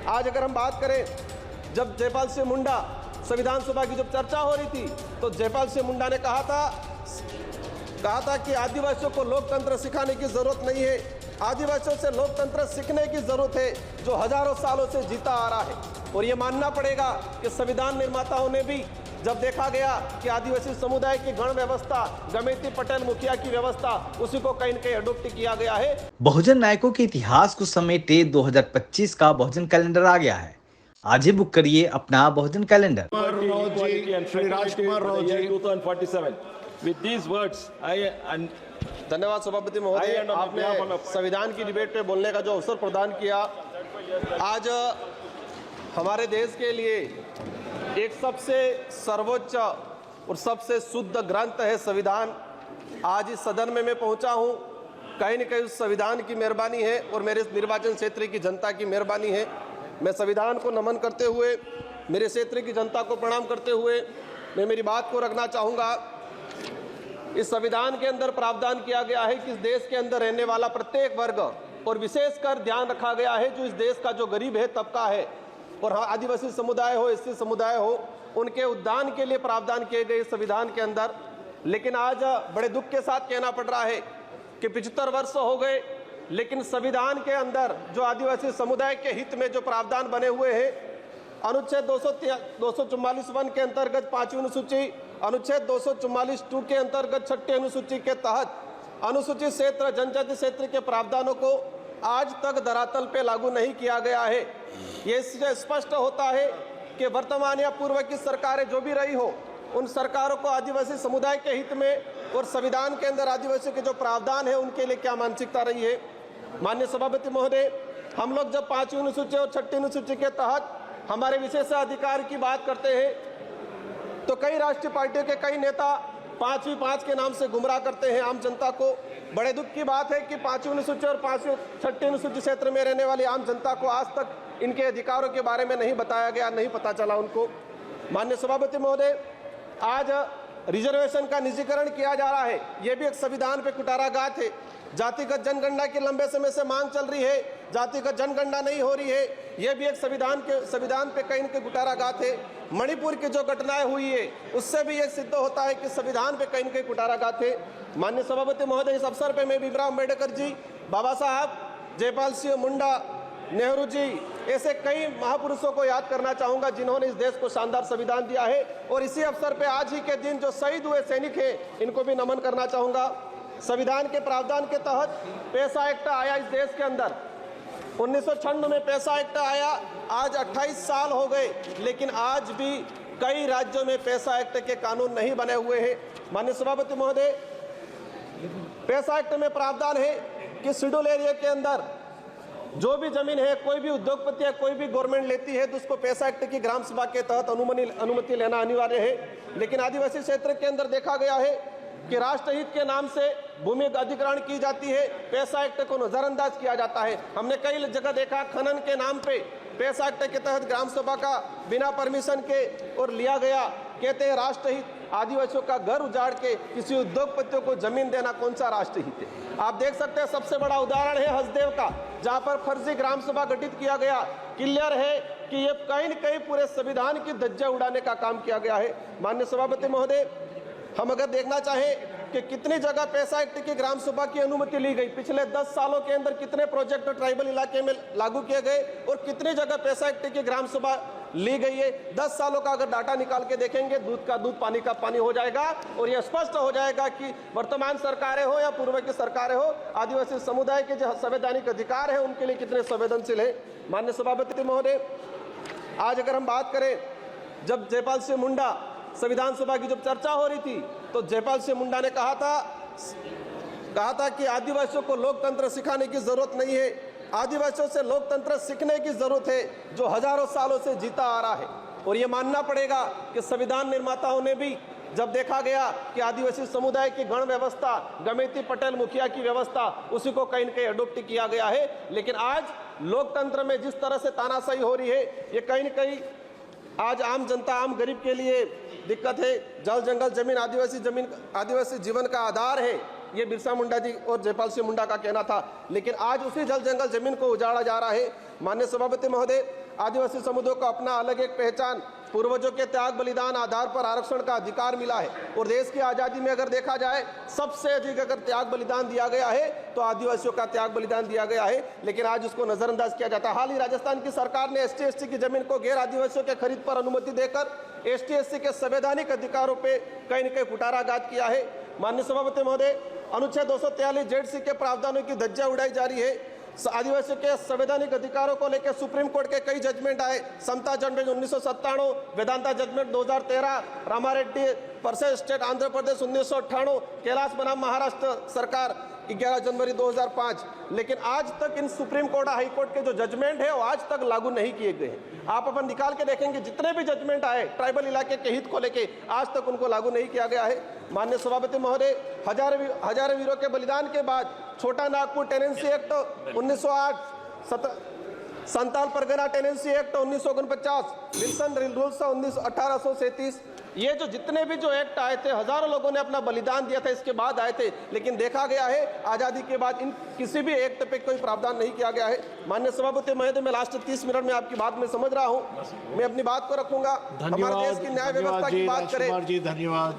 आज अगर हम बात करें, जब जयपाल सिंह मुंडा संविधान सभा की जब चर्चा हो रही थी तो जयपाल सिंह मुंडा ने कहा था कि आदिवासियों को लोकतंत्र सिखाने की जरूरत नहीं है, आदिवासियों से लोकतंत्र सीखने की जरूरत है जो हजारों सालों से जीता आ रहा है। और ये मानना पड़ेगा कि संविधान निर्माताओं ने भी जब देखा गया कि आदिवासी समुदाय की गण व्यवस्था, गमेती पटेल मुखिया की व्यवस्था, उसी को कहीं न कहीं अडॉप्ट किया गया है। बहुजन नायकों के इतिहास को समेटे 2025 का बहुजन कैलेंडर आ गया है। आज ही बुक करिए अपना बहुजन कैलेंडर। धन्यवाद सभापति महोदय, आपने संविधान की डिबेट पे बोलने का जो अवसर प्रदान किया। आज हमारे देश के लिए एक सबसे सर्वोच्च और सबसे शुद्ध ग्रंथ है संविधान। आज इस सदन में मैं पहुंचा हूं, कहीं न कहीं उस संविधान की मेहरबानी है और मेरे निर्वाचन क्षेत्र की जनता की मेहरबानी है। मैं संविधान को नमन करते हुए, मेरे क्षेत्र की जनता को प्रणाम करते हुए मैं मेरी बात को रखना चाहूँगा। इस संविधान के अंदर प्रावधान किया गया है कि इस देश के अंदर रहने वाला प्रत्येक वर्ग, और विशेषकर ध्यान रखा गया है जो इस देश का जो गरीब है तबका है, और आदिवासी समुदाय हो, एससी समुदाय हो, उनके उद्धार के लिए प्रावधान किए गए संविधान के अंदर। लेकिन आज बड़े दुख के साथ कहना पड़ रहा है कि 75 वर्ष हो गए, लेकिन संविधान के अंदर जो आदिवासी समुदाय के हित में जो प्रावधान बने हुए हैं, अनुच्छेद 244(1) के अंतर्गत 5वीं अनुसूची, अनुच्छेद 244(2) के अंतर्गत 6ठी अनुसूची के तहत अनुसूचित क्षेत्र, जनजाति क्षेत्र के प्रावधानों को आज तक धरातल पे लागू नहीं किया गया है। ये स्पष्ट होता है कि वर्तमान या पूर्व की सरकारें जो भी रही हो, उन सरकारों को आदिवासी समुदाय के हित में और संविधान के अंदर आदिवासी के जो प्रावधान है उनके लिए क्या मानसिकता रही है। माननीय सभापति महोदय, हम लोग जब 5वीं अनुसूची और 6ठी अनुसूची के तहत हमारे विशेषाधिकार की बात करते हैं तो कई राष्ट्रीय पार्टियों के कई नेता 5वीं 5 के नाम से गुमराह करते हैं आम जनता को। बड़े दुख की बात है कि 5वीं अनुसूची और 6ठी अनुसूची क्षेत्र में रहने वाली आम जनता को आज तक इनके अधिकारों के बारे में नहीं बताया गया, नहीं पता चला उनको। माननीय सभापति महोदय, आज रिजर्वेशन का निजीकरण किया जा रहा है, यह भी एक संविधान पे कुठाराघात है। जातिगत जनगणना की लंबे समय से मांग चल रही है, जातिगत जनगणना नहीं हो रही है, यह भी एक संविधान पे कहीं न कहीं कुठाराघात है। मणिपुर की जो घटनाएं हुई है उससे भी यह सिद्ध होता है कि संविधान पे कहीं न कहीं कुठाराघात है। माननीय सभापति महोदय, इस अवसर पे मैं भीमराव अम्बेडकर जी, बाबा साहब, जयपाल सिंह मुंडा, नेहरू जी, ऐसे कई महापुरुषों को याद करना चाहूंगा जिन्होंने इस देश को शानदार संविधान दिया है। और इसी अवसर पे आज ही के दिन जो शहीद हुए सैनिक हैं, इनको भी नमन करना चाहूंगा। संविधान के प्रावधान के तहत पैसा एक्ट आया इस देश के अंदर, 1996 में पैसा एक्ट आया। आज 28 साल हो गए, लेकिन आज भी कई राज्यों में पैसा एक्ट के कानून नहीं बने हुए हैं। माननीय सभापति महोदय, पैसा एक्ट में प्रावधान है कि शेड्यूल एरिया के अंदर जो भी जमीन है, कोई भी उद्योगपति या कोई भी गवर्नमेंट लेती है तो उसको पैसा एक्ट की ग्राम सभा के तहत अनुमति लेना अनिवार्य है। लेकिन आदिवासी क्षेत्र के अंदर देखा गया है कि राष्ट्रहित के नाम से भूमि अधिग्रहण की जाती है, पैसा एक्ट को नजरअंदाज किया जाता है। हमने कई जगह देखा खनन के नाम पे पैसा एक्ट के तहत ग्राम सभा का बिना परमिशन के और लिया गया। कहते हैं राष्ट्रहित, आदिवासियों का घर उजाड़ के किसी उद्योगपतियों को जमीन देना कौन सा राष्ट्रहित है। आप देख सकते हैं, सबसे बड़ा उदाहरण है हसदेव का, जहां पर फर्जी ग्राम सभा गठित किया गया। क्लियर है कि ये कहीं न कहीं पूरे संविधान की धज्जियां उड़ाने का काम किया गया है। माननीय सभापति महोदय, हम अगर देखना चाहें कि कितनी जगह पैसा एक्ट की ग्राम सभा की अनुमति ली गई, पिछले 10 सालों के अंदर कितने प्रोजेक्ट ट्राइबल इलाके में लागू किए गए और कितनी जगह पैसा एक्ट की ग्राम सभा ली गई है। 10 सालों का अगर डाटा निकाल के देखेंगे, दूध का दूध पानी का पानी हो जाएगा और यह स्पष्ट हो जाएगा कि वर्तमान सरकारें हो या पूर्व की सरकारें हो, आदिवासी समुदाय के जो संवैधानिक अधिकार है उनके लिए कितने संवेदनशील है। माननीय सभापति महोदय, आज अगर हम बात करें, जब जयपाल सिंह मुंडा संविधान सभा की जब चर्चा हो रही थी तो जयपाल सिंह मुंडा ने कहा था कि आदिवासियों को लोकतंत्र सिखाने की जरूरत नहीं है, आदिवासियों से लोकतंत्र सीखने की जरूरत है जो हजारों सालों से जीता आ रहा है। और ये मानना पड़ेगा कि संविधान निर्माताओं ने भी जब देखा गया कि आदिवासी समुदाय की गण व्यवस्था, गमेती पटेल मुखिया की व्यवस्था, उसी को कहीं न कहीं अडॉप्ट किया गया है। लेकिन आज लोकतंत्र में जिस तरह से तानाशाही हो रही है, ये कहीं न कहीं आज आम जनता, आम गरीब के लिए दिक्कत है। जल जंगल जमीन आदिवासी जीवन का आधार है। ये बिरसा मुंडा जी और जयपाल सिंह मुंडा का कहना था। लेकिन आज उसी जल जंगल जमीन को उजाड़ा जा रहा है। माननीय सभापति महोदय, आदिवासी समुदाय को अपना अलग एक पहचान, पूर्वजों के त्याग बलिदान आधार पर आरक्षण का अधिकार मिला है। और देश की आज़ादी में अगर देखा जाए सबसे अधिक अगर त्याग बलिदान दिया गया है तो आदिवासियों का त्याग बलिदान दिया गया है। लेकिन आज उसको नजरअंदाज किया जाता है। हाल ही राजस्थान की सरकार ने ST/ST की जमीन को गैर आदिवासियों के खरीद पर अनुमति देकर ST/ST के संवैधानिक अधिकारों पे कहीं न कहीं कुठाराघात किया है। माननीय सभापति महोदय, अनुच्छेद 243 ZC के प्रावधानों की धज्जियां उड़ाई जा रही है। आदिवासियों के संवैधानिक अधिकारों को लेकर सुप्रीम कोर्ट के कई जजमेंट आए। Samatha judgement 1997, Vedanta judgement 2013, Ramareddy versus state Andhra Pradesh 1998, Kailash बनाम महाराष्ट्र सरकार 11 जनवरी 2005। लेकिन आज तक इन सुप्रीम कोर्ट हाई कोर्ट के जो जजमेंट है वो आज तक लागू नहीं किए गए हैं। आप अपन निकाल के देखेंगे जितने भी जजमेंट आए ट्राइबल इलाके के हित को लेके आज तक उनको लागू नहीं किया गया है। माननीय सभापति महोदय, हजारों वीरों के बलिदान के बाद Chota Nagpur tenancy act 1908, Santal Pargana tenancy act 1949, Wilson rules 1837, ये जो जितने भी जो एक्ट आए थे हजारों लोगों ने अपना बलिदान दिया था, इसके बाद आए थे। लेकिन देखा गया है आजादी के बाद इन किसी भी एक्ट पे कोई प्रावधान नहीं किया गया है। माननीय सभापति महोदय, मैं लास्ट 30 मिनट में आपकी बात में समझ रहा हूँ, मैं अपनी बात को रखूंगा। हमारे देश की न्याय व्यवस्था की बात करें। धन्यवाद।